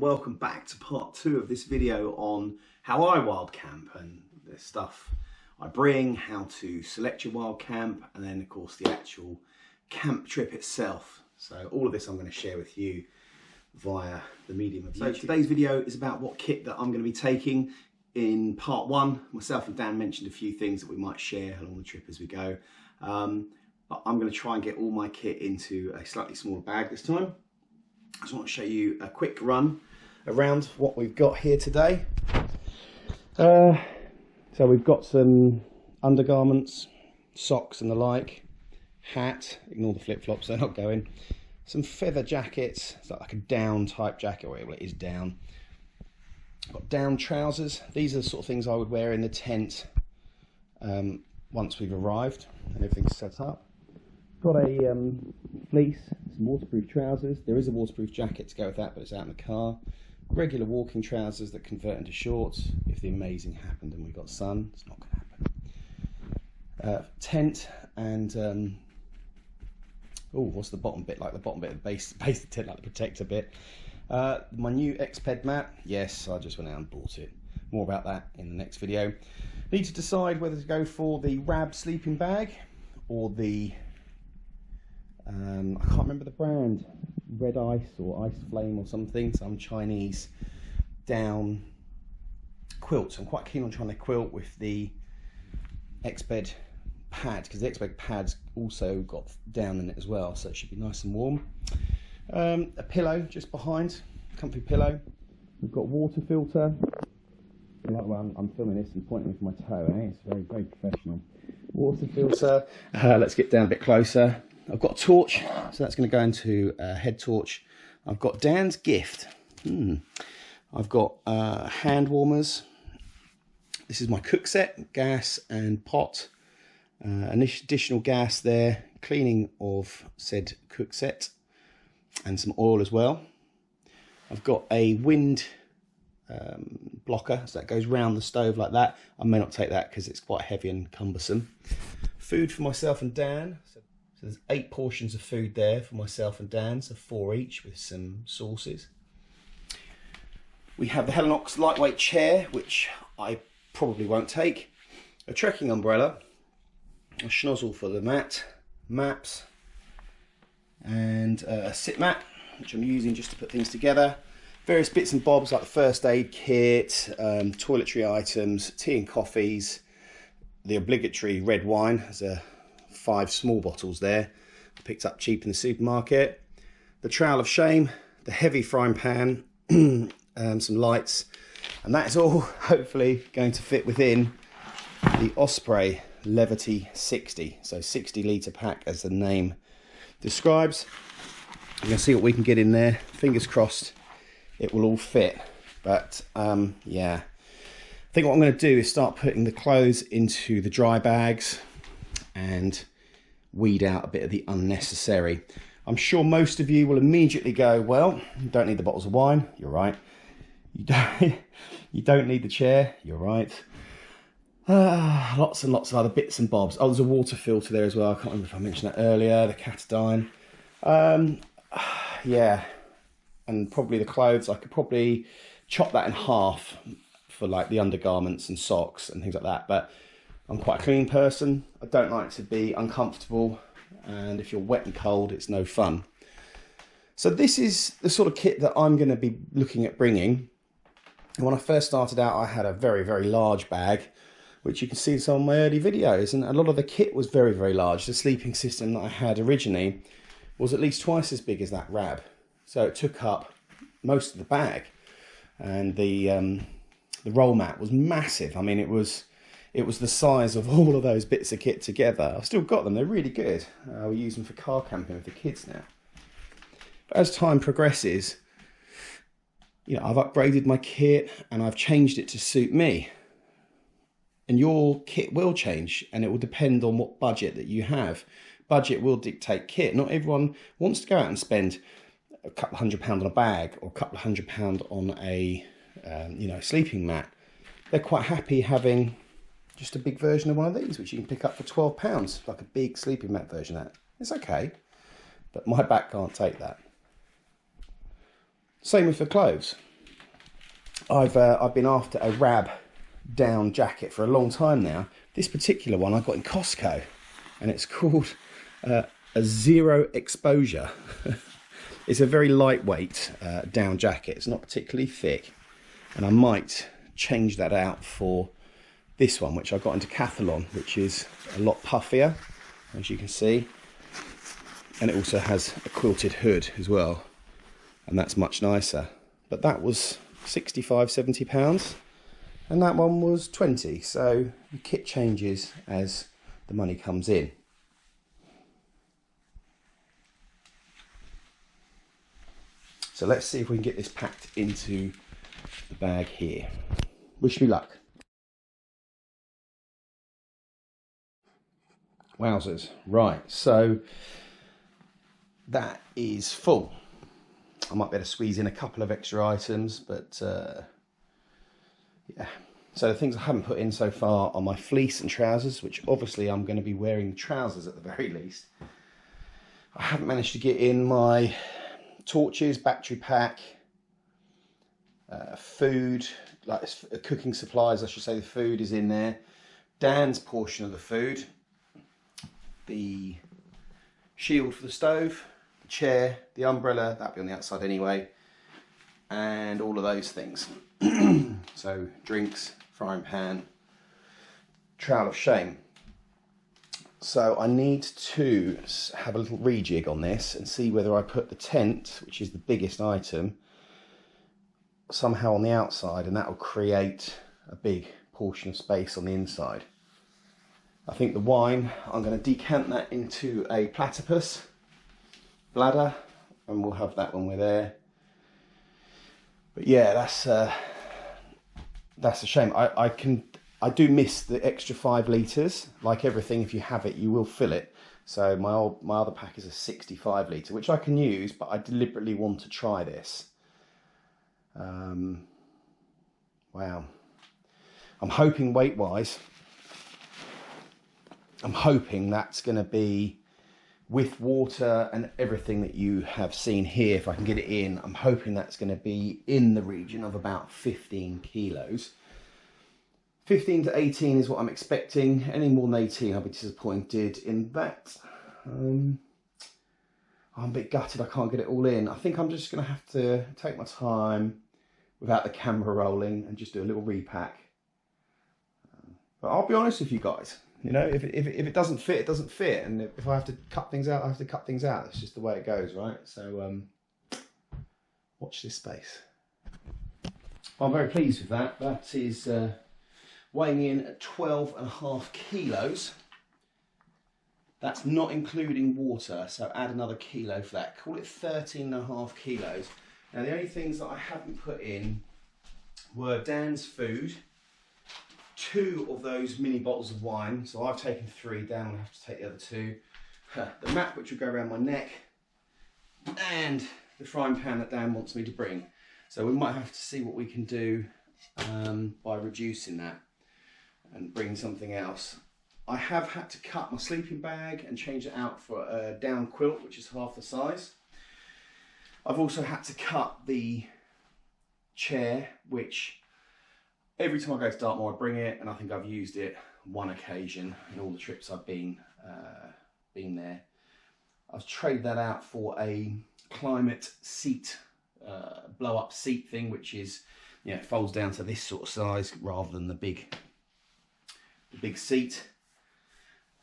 welcome back to part 2 of this video on how I wild camp and the stuff I bring, how to select your wild camp, and then of course the actual camp trip itself. So all of this I'm going to share with you via the medium of YouTube. So today's video is about what kit that I'm going to be taking. In part 1, myself and Dan mentioned a few things that we might share along the trip as we go. But I'm going to try and get all my kit into a slightly smaller bag this time. I just want to show you a quick run around what we've got here today. So we've got some undergarments, socks and the like, hat, ignore the flip-flops, they're not going, some feather jackets, it's like a down type jacket, or it is down. Got down trousers. These are the sort of things I would wear in the tent once we've arrived and everything's set up. Got a fleece, some waterproof trousers. There is a waterproof jacket to go with that, but it's out in the car. Regular walking trousers that convert into shorts if the amazing happened and we got sun. It's not going to happen. Tent and oh, what's the bottom bit? Like the bottom bit of the base of the tent, like the protector bit. My new X-Ped mat. Yes, I just went out and bought it. More about that in the next video. Need to decide whether to go for the Rab sleeping bag or the I can't remember the brand, Red Ice or Ice Flame or something, some Chinese down quilts. I'm quite keen on trying to quilt with the X-Bed pad, because the X-Bed pad's also got down in it as well, so it should be nice and warm. A pillow just behind, comfy pillow. We've got water filter. Like, well, I'm filming this and pointing with my toe, eh? It's very, very professional. Water filter. Let's get down a bit closer. I've got a torch, so that's going to go into a head torch. I've got Dan's gift. I've got hand warmers. This is my cook set, gas and pot. An additional gas there, cleaning of said cook set, and some oil as well. I've got a wind blocker, so that goes round the stove like that. I may not take that because it's quite heavy and cumbersome. Food for myself and Dan. So there's 8 portions of food there for myself and Dan, so 4 each with some sauces. We have the Helinox lightweight chair, which I probably won't take. A trekking umbrella, a schnozzle for the mat, maps, and a sit mat, which I'm using just to put things together. Various bits and bobs like the first aid kit, toiletry items, tea and coffees, the obligatory red wine. There's 5 small bottles there, picked up cheap in the supermarket. The trowel of shame, the heavy frying pan, some lights, and that is all hopefully going to fit within the Osprey Levity 60. So 60 litre pack as the name describes. We're going to see what we can get in there. Fingers crossed it will all fit. But yeah, I think what I'm going to do is start putting the clothes into the dry bags and weed out a bit of the unnecessary. I'm sure most of you will immediately go, well, you don't need the bottles of wine. You're right. You don't need the chair. You're right. Lots and lots of other bits and bobs. Oh, there's a water filter there as well. I can't remember if I mentioned that earlier. The Catadine. Yeah, and probably the clothes. I could probably chop that in half for like the undergarments and socks and things like that. But I'm quite a clean person. I don't like to be uncomfortable, and if you're wet and cold, it's no fun. So this is the sort of kit that I'm going to be looking at bringing. And when I first started out, I had a very, very large bag, which you can see in some of my early videos, and a lot of the kit was very, very large. The sleeping system that I had originally was at least twice as big as that Rab, so it took up most of the bag. And the roll mat was massive. I mean, it was the size of all of those bits of kit together. I've still got them, they're really good. We use them for car camping with the kids now. But as time progresses, you know, I've upgraded my kit and I've changed it to suit me. And your kit will change, and it will depend on what budget that you have. Budget will dictate kit. Not everyone wants to go out and spend a couple of £100 on a bag or a couple of £100 on a you know, sleeping mat. They're quite happy having just a big version of one of these, which you can pick up for £12, like a big sleeping mat version of that. It's okay, but my back can't take that. Same with the clothes. I've been after a rab down jacket for a long time now. This particular one I got in Costco, and it's called a zero exposure. It's a very lightweight down jacket. It's not particularly thick, and I might change that out for this one, which I got in Decathlon, which is a lot puffier, as you can see, and it also has a quilted hood as well, and that's much nicer. But that was 65, 70 pounds, and that one was 20. So the kit changes as the money comes in. So let's see if we can get this packed into the bag here. Wish me luck. Wowzers. Right, so that is full. I might be able to squeeze in a couple of extra items, but yeah. So the things I haven't put in so far are my fleece and trousers, which obviously I'm going to be wearing trousers at the very least. I haven't managed to get in my torches, battery pack, food, like cooking supplies, I should say. The food is in there. Dan's portion of the food, the shield for the stove, the chair, the umbrella, that'll be on the outside anyway, and all of those things. So drinks, frying pan, trowel of shame. So I need to have a little rejig on this and see whether I put the tent, which is the biggest item, somehow on the outside, and that will create a big portion of space on the inside. I think the wine, I'm going to decant that into a platypus bladder, and we'll have that when we're there. But yeah, that's a shame. I do miss the extra 5 litres. Like everything, if you have it, you will fill it. So my other pack is a 65 litre, which I can use, but I deliberately want to try this. Wow. I'm hoping weight-wise, I'm hoping that's going to be, with water and everything that you have seen here, if I can get it in, I'm hoping that's going to be in the region of about 15 kilos. 15 to 18 is what I'm expecting. Any more than 18, I'll be disappointed in that. I'm a bit gutted I can't get it all in. I think I'm just going to have to take my time without the camera rolling and just do a little repack. But I'll be honest with you guys, you know, if it doesn't fit, it doesn't fit. And if I have to cut things out, I have to cut things out. It's just the way it goes, right? So watch this space. Well, I'm very pleased with that. That is weighing in at 12.5 kilos. That's not including water, so add another kilo for that. Call it 13.5 kilos. Now the only things that I haven't put in were Dan's food, 2 of those mini bottles of wine, so I've taken 3, Dan will have to take the other 2, the map which will go around my neck, and the frying pan that Dan wants me to bring. So we might have to see what we can do by reducing that and bring something else. I have had to cut my sleeping bag and change it out for a down quilt, which is half the size. I've also had to cut the chair, which every time I go to Dartmoor I bring it, and I think I've used it one occasion in all the trips I've been there. I've traded that out for a climate seat, blow up seat thing, which is, you know, it folds down to this sort of size rather than the big seat.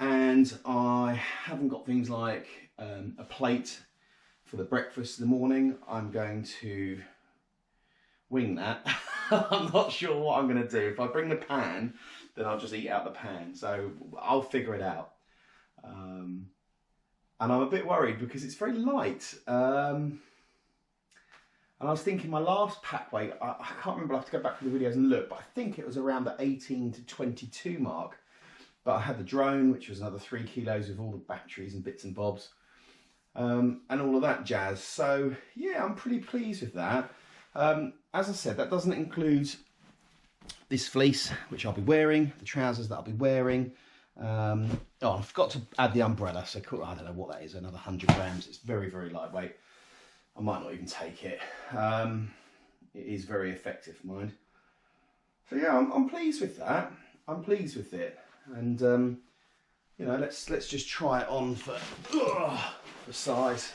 And I haven't got things like a plate for the breakfast in the morning. I'm going to wing that. I'm not sure what I'm going to do. If I bring the pan, then I'll just eat out the pan. So I'll figure it out. And I'm a bit worried because it's very light. And I was thinking my last pack weight, I can't remember, I'll have to go back to the videos and look, but I think it was around the 18 to 22 mark. But I had the drone, which was another 3 kilos with all the batteries and bits and bobs, and all of that jazz. So yeah, I'm pretty pleased with that. As I said, that doesn't include this fleece, which I'll be wearing, the trousers that I'll be wearing. Oh, I forgot to add the umbrella, so cool, I don't know what that is, another 100 grams. It's very, very lightweight. I might not even take it. it is very effective, mind. So yeah, I'm pleased with that. I'm pleased with it, and you know, let's just try it on for size.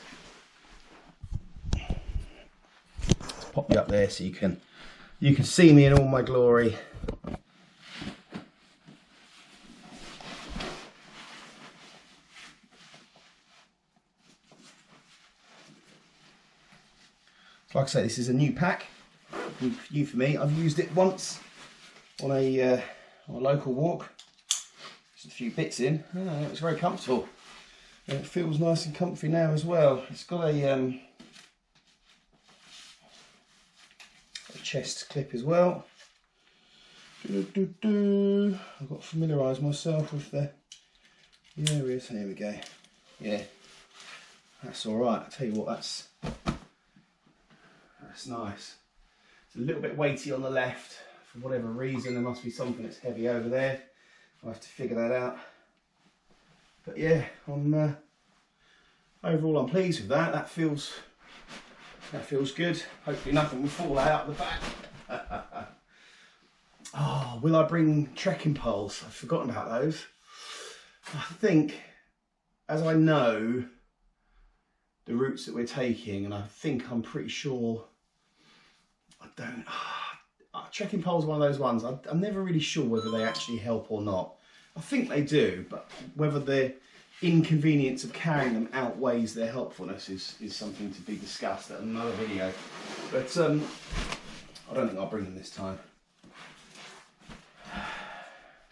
Let's pop you up there so you can see me in all my glory. Like I say, this is a new pack, new for me. I've used it once on a local walk. Just a few bits in. Oh, it's very comfortable. And it feels nice and comfy now as well. It's got a chest clip as well. I've got to familiarise myself with the areas. There we go. Yeah, that's all right. I tell you what, that's nice. It's a little bit weighty on the left for whatever reason. There must be something that's heavy over there. I'll have to figure that out. But yeah, overall I'm pleased with that. That feels good. Hopefully nothing will fall out of the back. Oh, will I bring trekking poles? I've forgotten about those. I think, as I know the routes that we're taking, and I'm pretty sure trekking poles are one of those ones. I'm never really sure whether they actually help or not. I think they do, but whether the inconvenience of carrying them outweighs their helpfulness is something to be discussed at another video. But I don't think I'll bring them this time.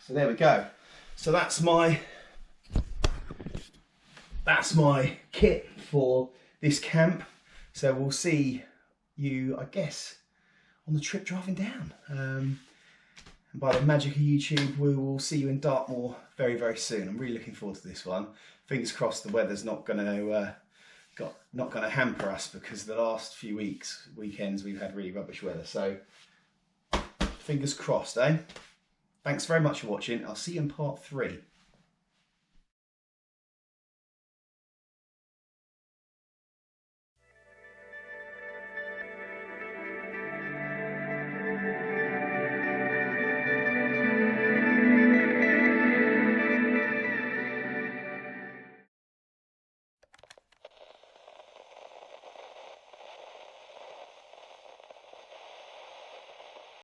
So there we go. So that's my kit for this camp. So we'll see you, I guess, on the trip driving down. And by the magic of YouTube, we will see you in Dartmoor very, very soon. I'm really looking forward to this one. Fingers crossed the weather's not going to hamper us, because the last few weekends we've had really rubbish weather. So fingers crossed, eh? Thanks very much for watching. I'll see you in part 3.